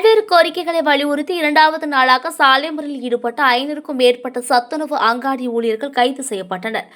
பல்வேறு கோரிக்கைகளை வலியுறுத்தி இரண்டாவது நாளாக சாலை மறியலில் ஈடுபட்ட 500க்கும் மேற்பட்ட சத்துணவு அங்காடி ஊழியர்கள் கைது செய்யப்பட்டனர்.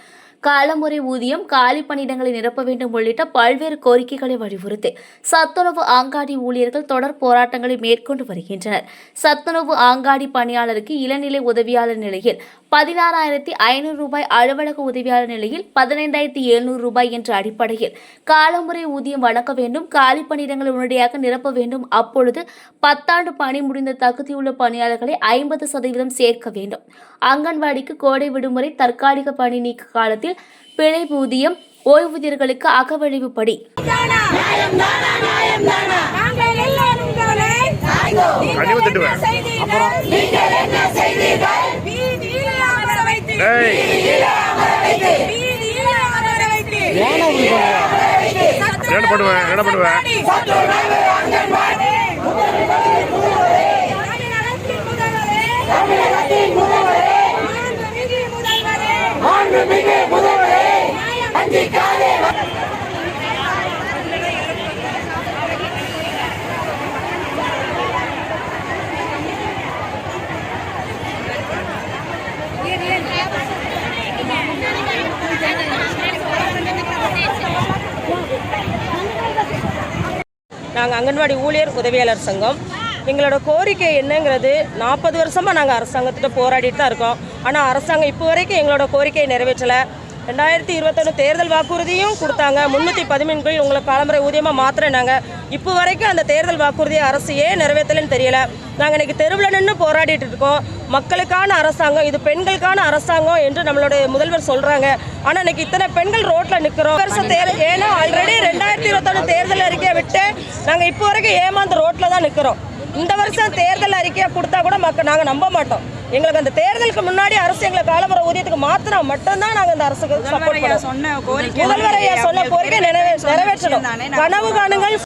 காலமுறை ஊதியம், காலி பணியிடங்களை நிரப்ப வேண்டும் உள்ளிட்ட பல்வேறு கோரிக்கைகளை வலியுறுத்தி சத்துணவு அங்காடி ஊழியர்கள் தொடர் போராட்டங்களை மேற்கொண்டு வருகின்றனர். சத்துணவு அங்காடி பணியாளருக்கு இளநிலை உதவியாளர் நிலையில் 16,500 ரூபாய், அலுவலக உதவியாளர் நிலையில் 15,700 ரூபாய் என்ற அடிப்படையில் காலமுறை ஊதியம் வழங்க வேண்டும். காலி பணியிடங்களை உடனடியாக நிரப்ப வேண்டும். அப்பொழுது 10 ஆண்டு பணி முடிந்த தகுதியுள்ள பணியாளர்களை 50% சேர்க்க வேண்டும். அங்கன்வாடிக்கு கோடை விடுமுறை, தற்காலிக பணி நீக்க காலத்தில் பிழை ஊதியம், ஓய்வூதியர்களுக்கு அகவழிவுப்படி நாங்கள் அங்கன்வாடி ஊழியர் உதவியாளர் சங்கம். எங்களோட கோரிக்கை என்னங்கிறது 40 வருஷமாக நாங்கள் அரசாங்கத்திட்ட போராடிட்டு தான் இருக்கோம். ஆனால் அரசாங்கம் இப்போ வரைக்கும் எங்களோட கோரிக்கையை நிறைவேற்றலை. 2021 தேர்தல் வாக்குறுதியும் கொடுத்தாங்க. 313 உங்களை காலமுறை ஊதியமாக மாத்திரனாங்க. இப்போ வரைக்கும் அந்த தேர்தல் வாக்குறுதியை அரசு ஏன் நிறைவேற்றலைன்னு தெரியல. நாங்கள் இன்றைக்கி தெருவில் நின்று போராடிட்டு இருக்கோம். மக்களுக்கான அரசாங்கம் இது, பெண்களுக்கான அரசாங்கம் என்று நம்மளுடைய முதல்வர் சொல்கிறாங்க. ஆனால் இன்றைக்கி இத்தனை பெண்கள் ரோட்டில் நிற்கிறோம். ஏன்னா ஆல்ரெடி 2021 தேர்தல் அறிக்கையை விட்டு நாங்கள் இப்போ வரைக்கும் ஏமாந்து ரோட்டில் தான் நிற்கிறோம். இந்த வருஷம் தேர்தல் அறிக்கையை கொடுத்தா கூட நாங்கள் நம்ப மாட்டோம். எங்களுக்கு அந்த தேர்தலுக்கு முன்னாடி அரசு எங்களை காலமுறை ஊதியத்துக்கு மாத்தினா மட்டும்தான் நாங்கள் அந்த அரசுக்கு சப்போர்ட் பண்ணுவோம். முதல்வர் ஐயா சொன்ன கோரிக்கை நிறைவேற்றணும். கனவு காணுங்கள்.